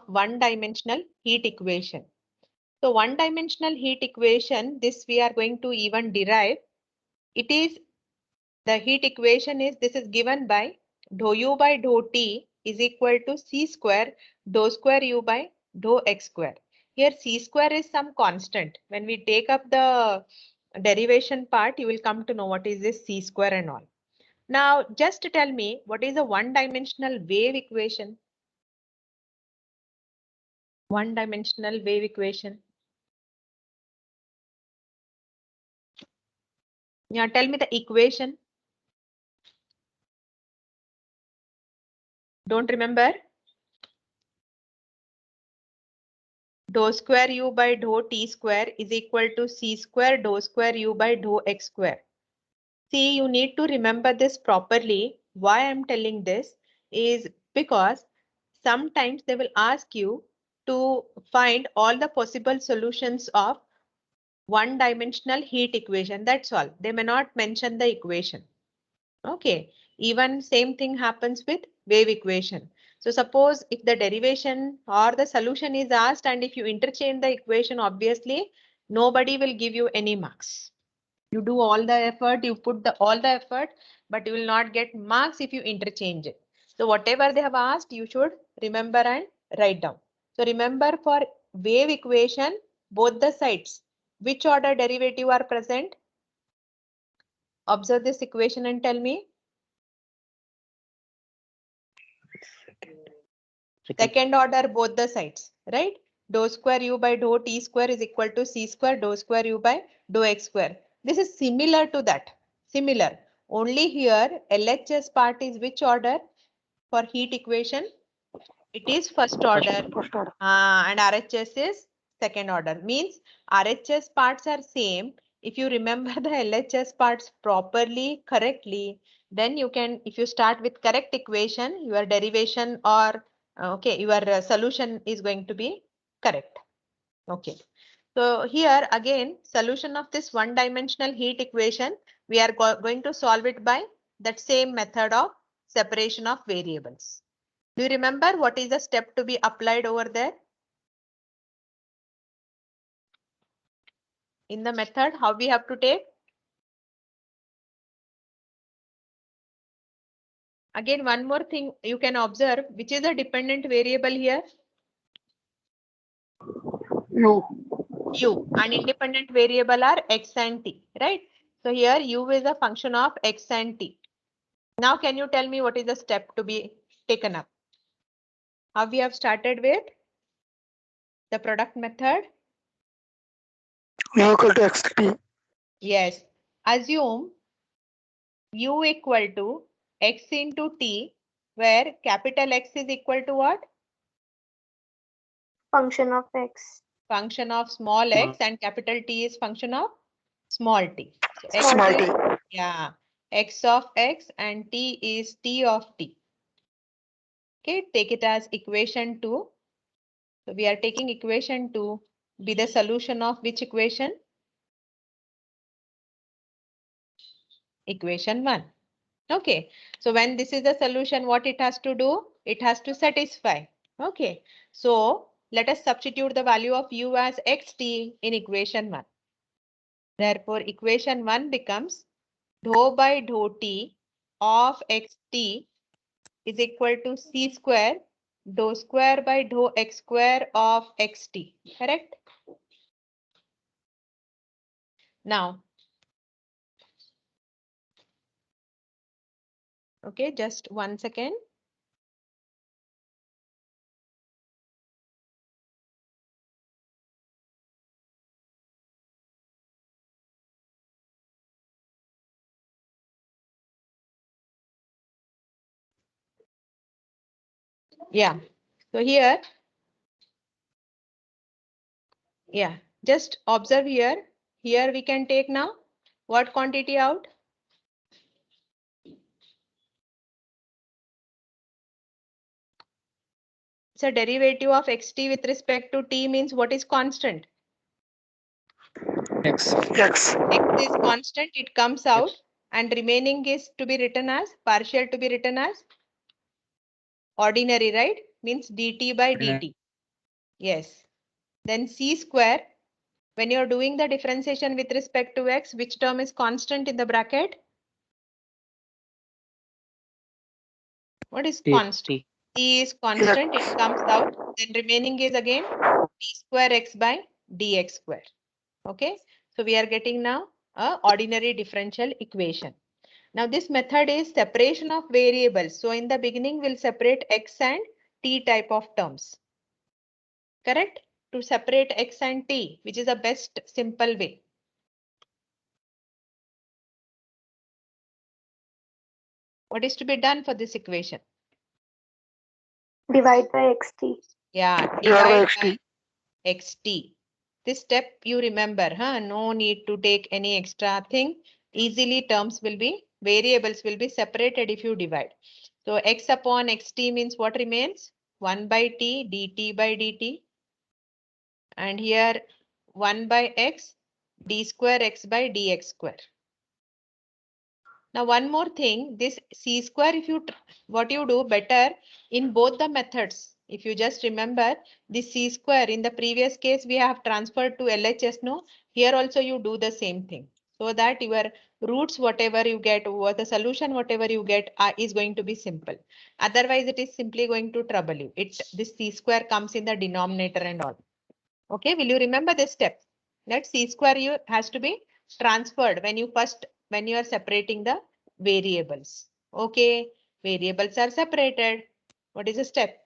one-dimensional heat equation. So one-dimensional heat equation, this we are going to even derive. It is, the heat equation is, this is given by dou u by dou t is equal to c square dou square u by dou x square. Here c square is some constant. When we take up the derivation part, you will come to know what is this c square and all. Now just tell me, what is a one-dimensional wave equation? One-dimensional wave equation. Yeah, tell me the equation. Don't remember? Dou square u by dou t square is equal to c square dou square u by dou x square. See, you need to remember this properly. Why I'm telling this is because sometimes they will ask you to find all the possible solutions of one-dimensional heat equation. That's all. They may not mention the equation. Okay. Even same thing happens with wave equation. So suppose if the derivation or the solution is asked and if you interchange the equation, obviously nobody will give you any marks. You do all the effort, you put all the effort, but you will not get marks if you interchange it. So whatever they have asked, you should remember and write down. So remember, for wave equation, both the sides, which order derivative are present? Observe this equation and tell me. Second order, both the sides, right? Dou square u by dou t square is equal to c square dou square u by dou x square. This is similar to that. Similar. Only here LHS part is which order for heat equation? It is first order. And RHS is second order. Means RHS parts are same. If you remember the LHS parts properly, correctly, then you can, if you start with correct equation, your derivation or okay, your solution is going to be correct. Okay. So here again, solution of this one-dimensional heat equation, we are going to solve it by that same method of separation of variables. Do you remember what is the step to be applied over there? In the method, how we have to take? Again, one more thing you can observe, which is a dependent variable here? U. U. And independent variable are x and t, right? So here u is a function of x and t. Now can you tell me what is the step to be taken up? How we have started with the product method? U equal to xt. Yes. Assume u equal to x into t, where capital X is equal to what? Function of x. Function of small x, and capital T is function of small t. So x Small is, t. yeah, x of x and t is t of t. Okay, take it as equation 2. So we are taking equation 2 be the solution of which equation? Equation 1. Okay, so when this is the solution, what it has to do? It has to satisfy. Okay, so let us substitute the value of u as xt in equation 1. Therefore, equation 1 becomes dou by dou t of xt is equal to c square dou square by dou x square of xt. Correct? Now, okay, just 1 second. Yeah, so here, yeah, just observe here. Here we can take now what quantity out? So derivative of xt with respect to t means what is constant? X. X. X is constant, it comes out, and remaining is to be written as, partial to be written as ordinary, right? Means dt by dt. Yes. Then c square, when you're doing the differentiation with respect to x, which term is constant in the bracket? What is constant? C is constant, it comes out. Then remaining is again d square x by dx square. Okay. So we are getting now a ordinary differential equation. Now this method is separation of variables. So in the beginning, we'll separate x and t type of terms. Correct? To separate x and t, which is the best simple way. What is to be done for this equation? Divide by xt. Yeah, Divide by divide xt. by xt. This step you remember, huh? No need to take any extra thing. Easily terms will be, variables will be separated if you divide. So x upon xt means what remains? 1 by t dt by dt. And here 1 by x d square x by dx square. Now one more thing, this c square, if you what you do better in both the methods, if you just remember this c square, in the previous case we have transferred to LHS, no? Here also you do the same thing, so that your roots whatever you get or the solution whatever you get is going to be simple. Otherwise it is simply going to trouble you. This c square comes in the denominator and all. Okay, will you remember this step? That c square you has to be transferred when you are separating the variables. Okay, variables are separated. What is the step?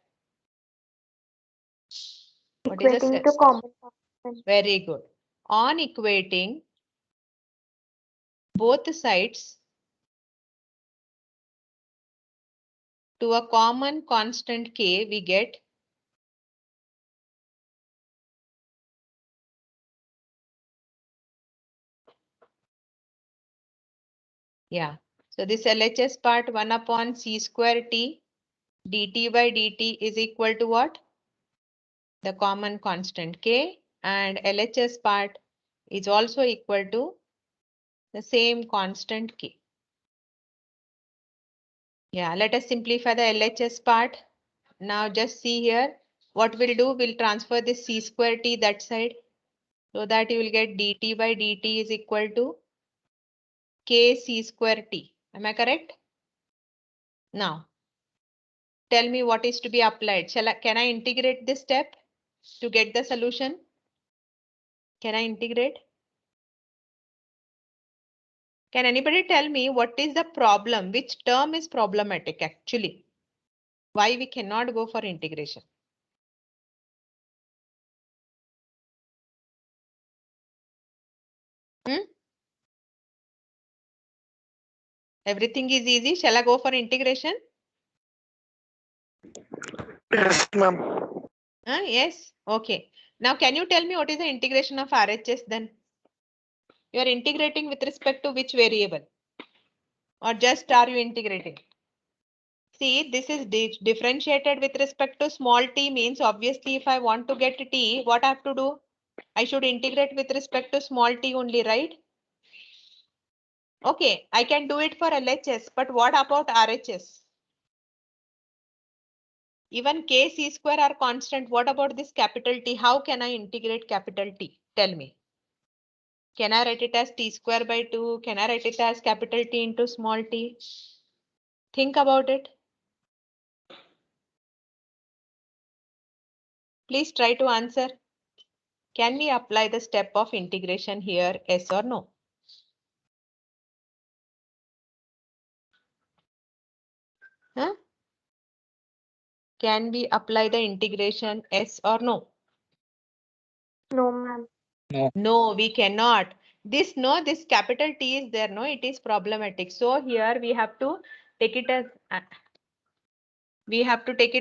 What is the Equating step? to common constant. Very good. On equating both sides to a common constant k, we get So this LHS part 1 upon c square t dt by dt is equal to what? The common constant k, and LHS part is also equal to the same constant k. Yeah, let us simplify the LHS part. Now just see here, what we'll do, we'll transfer this c square t that side, so that you will get dt by dt is equal to k c square t. Am I correct? Now, tell me what is to be applied. Can I integrate this step to get the solution? Can I integrate? Can anybody tell me what is the problem? Which term is problematic actually? Why we cannot go for integration? Everything is easy. Shall I go for integration? Yes, ma'am. Yes. Okay. Now, can you tell me what is the integration of RHS then? You are integrating with respect to which variable? Or just are you integrating? See, this is differentiated with respect to small t means obviously if I want to get t, what I have to do? I should integrate with respect to small t only, right? Okay, I can do it for LHS, but what about RHS? Even k c square are constant. What about this capital T? How can I integrate capital T? Tell me. Can I write it as t square by 2? Can I write it as capital T into small t? Think about it. Please try to answer. Can we apply the step of integration here? Yes or no? Huh? Can we apply the integration? Yes or no? No, ma'am. No, we cannot. This capital T is there. No, it is problematic. So here we have to take it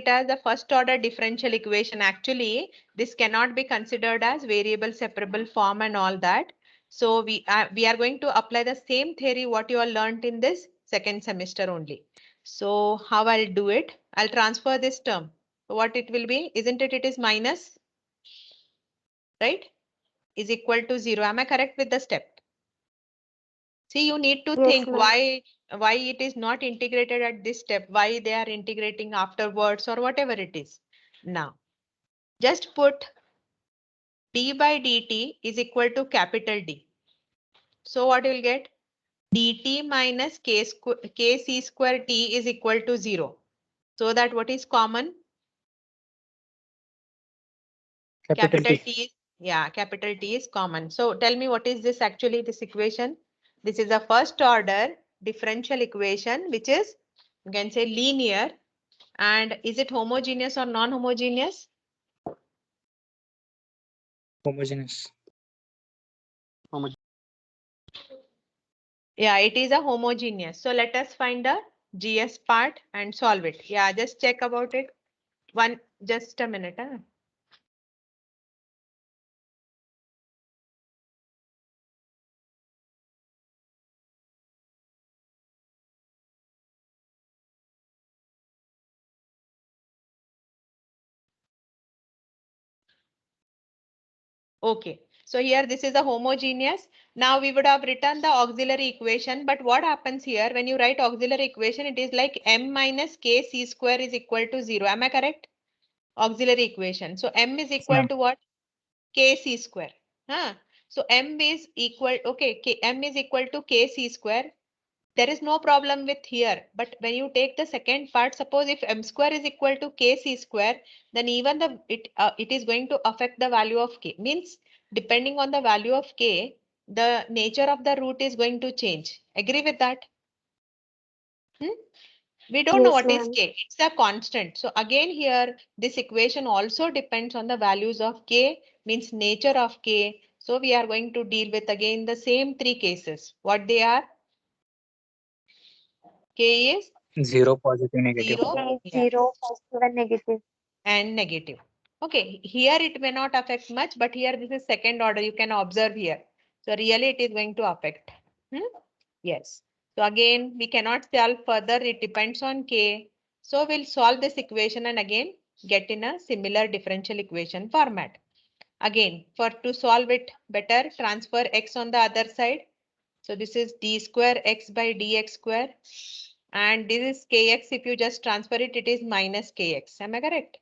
as the first order differential equation. Actually, this cannot be considered as variable separable form and all that. So we are going to apply the same theory what you all learned in this second semester only. So how I'll do it? I'll transfer this term. What it will be? Isn't it? It is minus, right? Is equal to 0. Am I correct with the step? See, you need to Yes, think ma'am. why it is not integrated at this step, why they are integrating afterwards or whatever it is. Now, Just put d by dt is equal to capital D. So what you'll get? dt minus kc square t is equal to 0. So that what is common? Capital T. T is, yeah, capital T is common. So tell me what is this actually, this equation? This is a first order differential equation, which is, you can say, linear. And is it homogeneous or non-homogeneous? Homogeneous. Yeah, it is a homogeneous. So let us find the GS part and solve it. Yeah, just check about it. Just a minute. Huh? Okay, so here this is a homogeneous. Now we would have written the auxiliary equation, but what happens here when you write auxiliary equation, it is like m minus k c square is equal to 0. Am I correct? Auxiliary equation. So m is equal ma'am. to what? K c square. Huh? So m is equal, okay, m is equal to k c square. There is no problem with here, but when you take the second part, suppose if m square is equal to kc square, then even it is going to affect the value of k. Means depending on the value of k, the nature of the root is going to change. Agree with that? We don't know Yes, what is ma'am. k. It's a constant. So again here, this equation also depends on the values of k, means nature of k. So we are going to deal with again the same three cases. What they are? K is 0, positive, negative. 0. K is Yeah. 0, positive and negative. And negative. Okay, here it may not affect much, but here this is second order. You can observe here. So really it is going to affect. Yes. So again, we cannot solve further. It depends on K. So we'll solve this equation and again get in a similar differential equation format. Again, to solve it better, transfer x on the other side. So this is d square x by dx square. And this is kx. If you just transfer it, it is minus kx. Am I correct?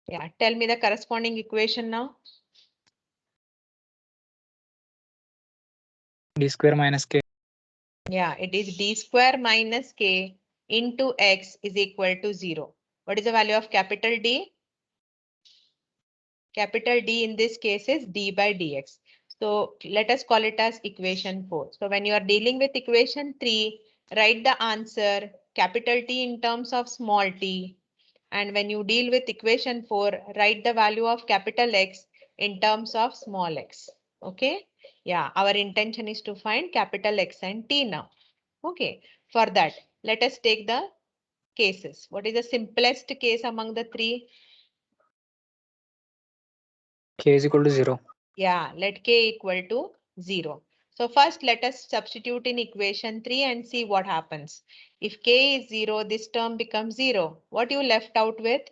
Yeah, tell me the corresponding equation now. D square minus K. Yeah, it is d square minus k into x is equal to 0. What is the value of capital D? Capital D in this case is d by dx. So let us call it as equation 4. So when you are dealing with equation 3, write the answer capital T in terms of small t. And when you deal with equation 4, write the value of capital X in terms of small x. Okay. Yeah, our intention is to find capital X and T now. Okay. For that, let us take the cases. What is the simplest case among the three? K is equal to 0. Yeah, let k equal to 0. So first let us substitute in equation 3 and see what happens. If k is 0, this term becomes 0. What you left out with?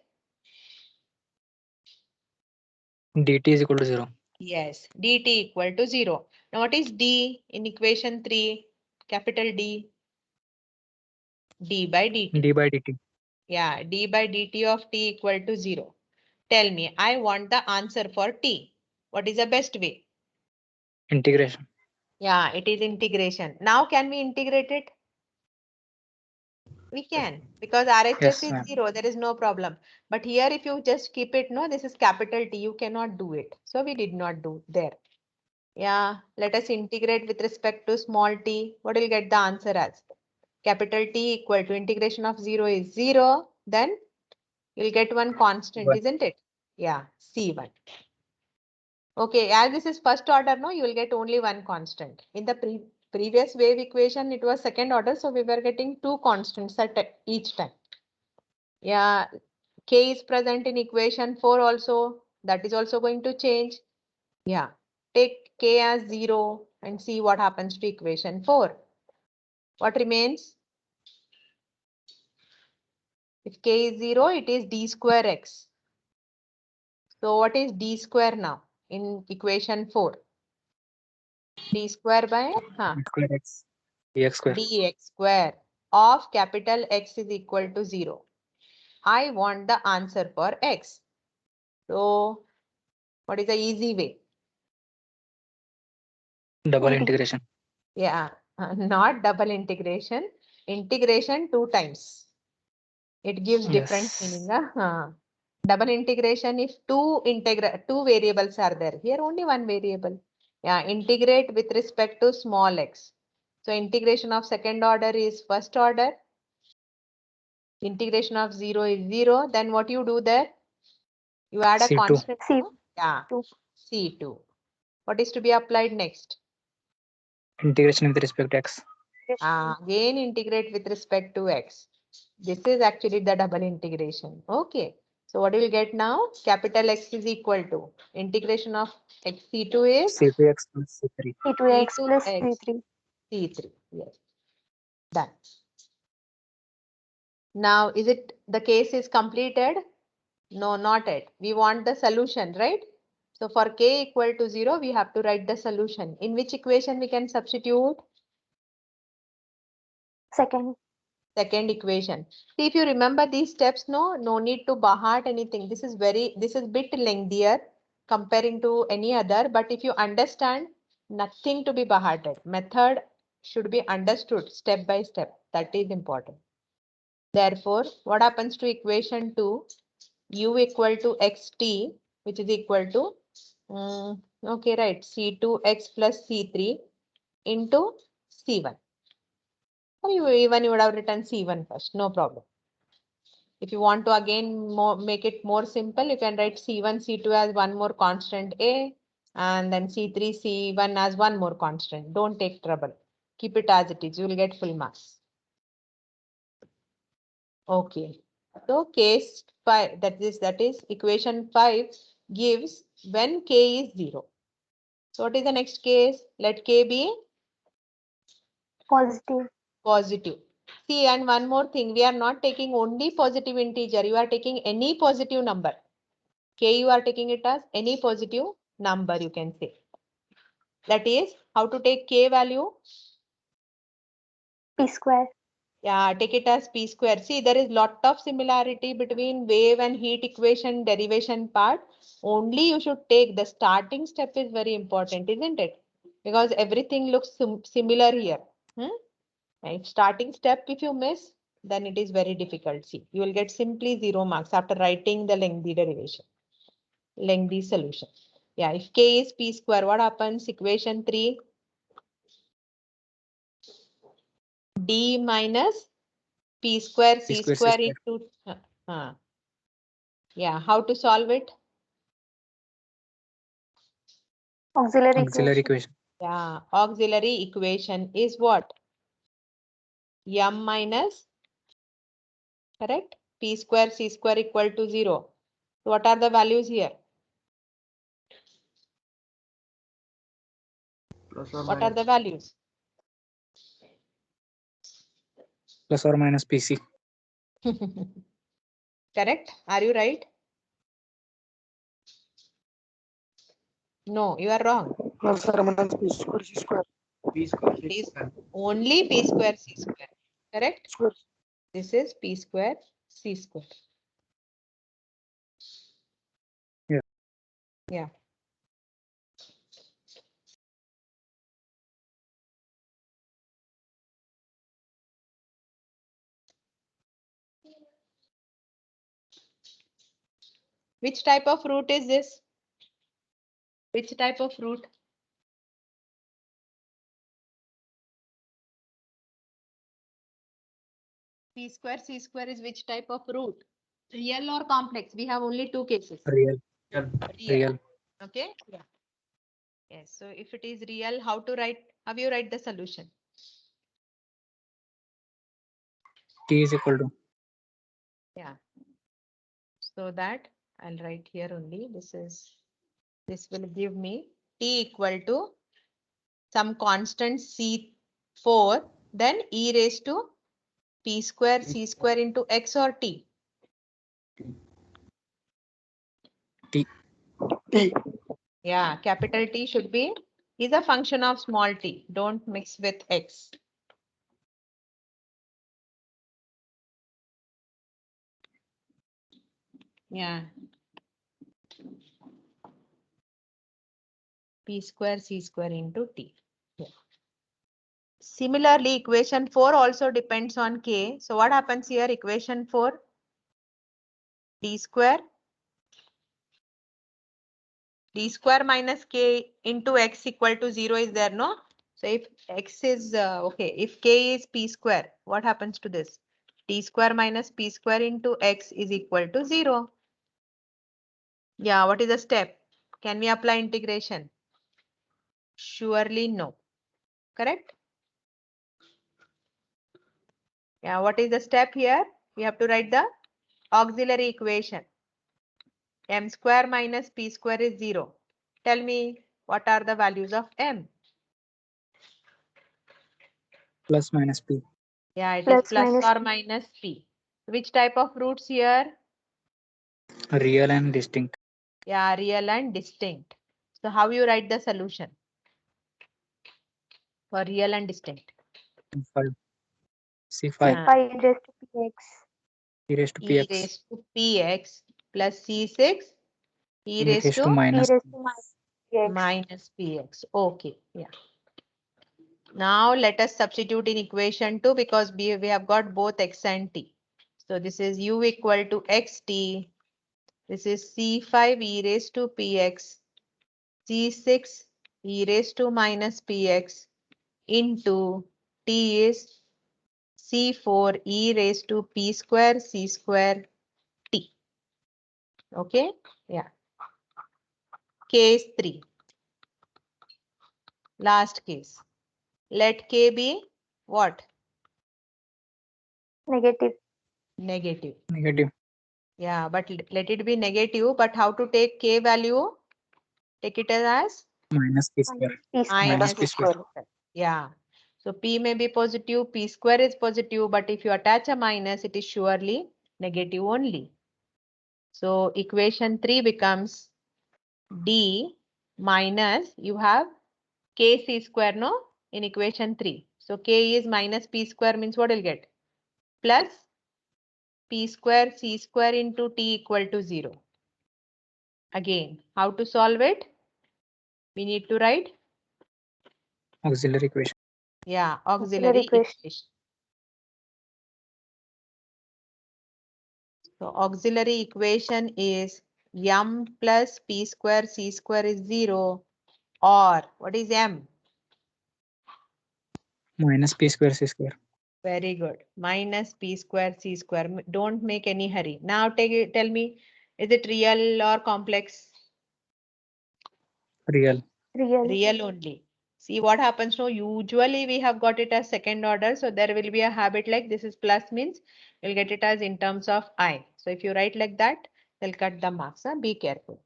Dt is equal to 0. Yes, dt equal to 0. Now what is d in equation 3? Capital D. D by dt. D by dt. Yeah, d by dt of t equal to 0. Tell me, I want the answer for t. What is the best way? Integration. Yeah, it is integration. Now can we integrate it? We can, because RHS Yes, is ma'am. 0, there is no problem. But here if you just keep it, no, this is capital T, you cannot do it. So we did not do there. Yeah, let us integrate with respect to small t. What will get the answer as? Capital T equal to integration of 0 is 0. Then you'll get one constant, 1. isn't it? Yeah, C1. Okay, as this is first order, no, you will get only one constant. In the previous wave equation, it was second order, so we were getting two constants at each time. Yeah, K is present in equation 4 also. That is also going to change. Yeah, take K as 0 and see what happens to equation 4. What remains? If K is 0, it is d square x. So what is d square now in equation 4? D square by D square x. Dx square. dx square of capital X is equal to 0. I want the answer for x. So what is the easy way? Double Integration. integration. Yeah, not double integration. Integration 2 times. It gives different Yes. meaning. Double integration if two variables are there. Here only one variable. Yeah, integrate with respect to small x. So integration of second order is first order. Integration of 0 is 0. Then what you do there? You add a C2. constant. C2. to- Yeah, C2. What is to be applied next? Integration with respect to x. Again integrate with respect to x. This is actually the double integration. Okay. So what you will get now? Capital X is equal to integration of x C2 is C2x plus C3. C2x plus C2x C3. C3. Yes. Done. Now is it the case is completed? No, not yet. We want the solution, right? So for k equal to 0, we have to write the solution. In which equation we can substitute? Second. Second equation. See, if you remember these steps, no need to bahart anything. This is bit lengthier comparing to any other, but if you understand, nothing to be baharted. Method should be understood step by step. That is important. Therefore, what happens to equation 2? U equal to xt, which is equal to, okay, right, C2x plus C3 into C1. Or you would have written C1 first, no problem. If you want to again make it more simple, you can write C1, C2 as one more constant A, and then C3, C1 as one more constant. Don't take trouble. Keep it as it is. You will get full marks. Okay. So case 5, that is equation 5 gives when k is 0. So what is the next case? Let k be Positive. positive. See, and one more thing, we are not taking only positive integer. You are taking any positive number. K, you are taking it as any positive number, you can say. That is how to take k value. P square. Yeah, take it as p square. See, there is lot of similarity between wave and heat equation derivation part. Only you should take the starting step is very important, isn't it? Because everything looks similar here. Right? Starting step, if you miss, then it is very difficult. See, you will get simply 0 marks after writing the lengthy derivation, lengthy solution. Yeah, if k is p square, what happens? Equation 3, d minus p square c square into, yeah, how to solve it? Auxiliary Auxiliary equation. equation. Yeah, auxiliary equation is what? M minus, correct? P square c square equal to 0. So what are the values here? What are the values? Plus or minus PC. Correct? Are you right? No, you are wrong. Plus or minus P square C square. P square It C is square. only p square c square. Correct? Square. This is p square c square. Yeah. Yeah. Which type of root is this? Which type of root? P square c square is which type of root? Real or complex? We have only two cases. Real. Real. Real. Okay. Yeah. Yes. So if it is real, how to write? How you write the solution? T is equal to. Yeah. So that I'll write here only. This will give me t equal to some constant C4, then e raised to p square c square into x or t. T. T. Yeah, capital T should be is a function of small t. Don't mix with x. Yeah. p square c square into t. Yeah. Similarly, equation 4 also depends on k. So what happens here? Equation 4, d square minus k into x equal to 0 is there, no? So if x is, okay, if k is p square, what happens to this? d square minus p square into x is equal to 0. Yeah, what is the step? Can we apply integration? Surely no. Correct? Yeah, what is the step here? We have to write the auxiliary equation. M square minus p square is 0. Tell me what are the values of m? Plus minus p. Yeah, it is Plus plus minus or minus p. Which type of roots here? Real and distinct. Yeah, real and distinct. So how you write the solution for real and distinct? 5. C5 5 raised to px. e raised to E px. raised to px plus c6 e E raised raised to to E minus raised to minus px. minus px. Okay, yeah. Now let us substitute in equation 2 because we have got both x and t. So this is u equal to xt. This is c5 e raised to px, c6 e raised to minus px into t is c4 e raised to p square c square t. Okay, yeah. Case 3. Last case. Let k be what? Negative. Negative. negative Yeah, but let it be negative. But how to take k value? Take it as minus p square. Minus p square. Minus minus p square. Yeah. So p may be positive, p square is positive, but if you attach a minus, it is surely negative only. So equation 3 becomes d minus, you have kc square, no? In equation 3. So k is minus p square means what you'll get? Plus p square c square into t equal to 0. Again, how to solve it? We need to write, Auxiliary equation. yeah, Auxiliary auxiliary equation. equation. So auxiliary equation is m plus p square c square is 0, or what is m? Minus p square c square. Very good. Minus p square c square. Don't make any hurry. Now tell me, is it real or complex? Real. Real. Real only. See what happens now. Usually we have got it as second order. So there will be a habit like this is plus means you'll get it as in terms of I. So if you write like that, they'll cut the marks. Huh? Be careful.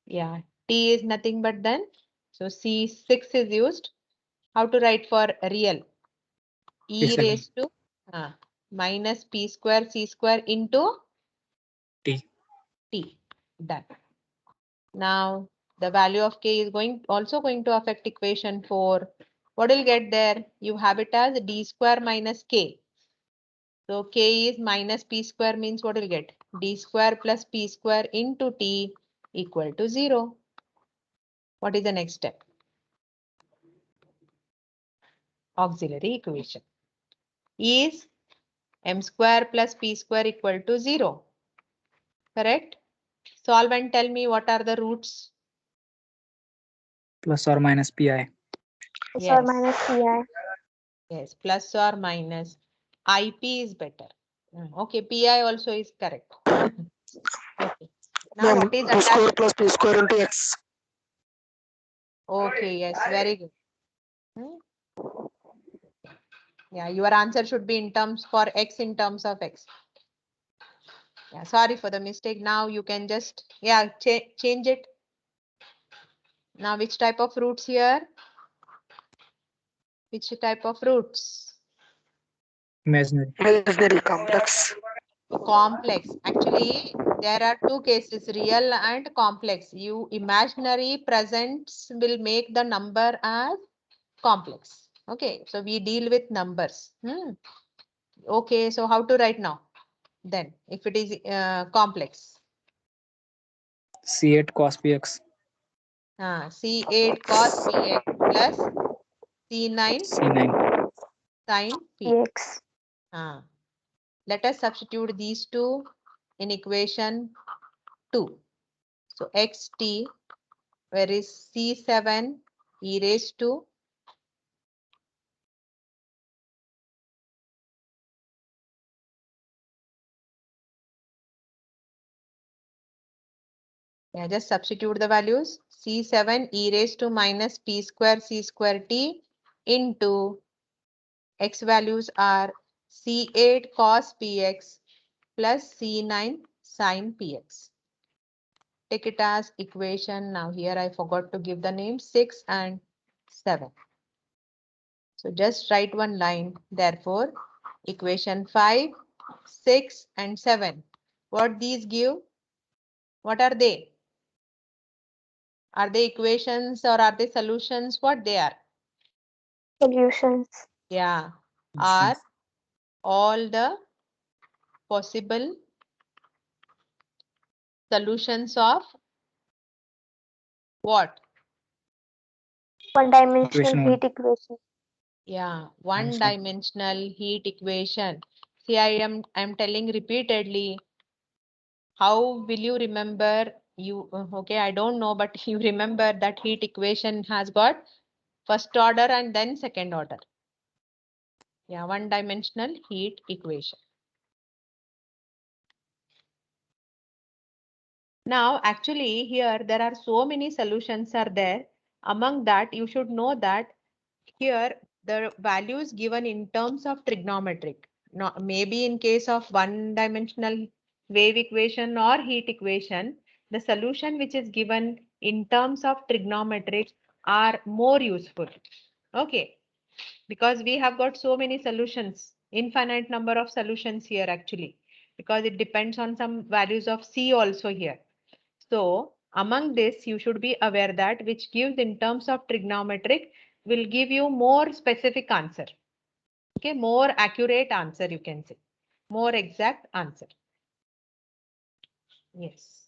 Yeah. T is nothing but then. So C6 is used. How to write for real? E P7. raised to minus p square c square into T. t. Done. Now the value of k is also going to affect equation 4. What will get there? You have it as d square minus k. So k is minus p square means what will get? D square plus p square into t equal to 0. What is the next step? Auxiliary equation. Is m square plus p square equal to 0. Correct? Solve and tell me what are the roots. Plus or minus pi. Plus or Yes. minus pi. Yes, plus or minus. IP is better. Okay, PI also is correct. Okay. Now Ma'am, what is 2 square attached? plus p square into x. Okay, yes, very good. Yeah, your answer should be in terms for x in terms of x. Yeah, sorry for the mistake. Now you can just, yeah, change it. Now which type of roots here? Which type of roots? Imaginary. Imaginary complex. Complex. Actually, there are two cases, real and complex. You imaginary presents will make the number as complex. Okay, so we deal with numbers. Okay, so how to write now? Then, if it is complex. C8 cos px. C8 cos Px plus C9 C9. sin P. Px. Let us substitute these two in equation 2. So xt, where is C7 e raised to just substitute the values. C7 e raised to minus P square C square T into x values are C8 cos Px plus C9 sin Px. Take it as equation. Now here I forgot to give the name 6 and 7. So just write one line. Therefore, equation 5, 6 and 7. What these give? What are they? Are they equations or are they solutions? What they are? Solutions. Yeah, are all the possible solutions of what? One-dimensional Equation heat equation. Yeah, one-dimensional heat equation. See, I'm telling repeatedly. How will you remember? Okay, I don't know, but you remember that heat equation has got first order and then second order. Yeah, one-dimensional heat equation. Now, actually, here there are so many solutions are there. Among that, you should know that here the values given in terms of trigonometric. Not maybe in case of one-dimensional wave equation or heat equation, the solution which is given in terms of trigonometric are more useful. Okay, because we have got so many solutions, infinite number of solutions here actually, because it depends on some values of C also here. So among this, you should be aware that which gives in terms of trigonometric will give you more specific answer. Okay, more accurate answer you can say, more exact answer. Yes.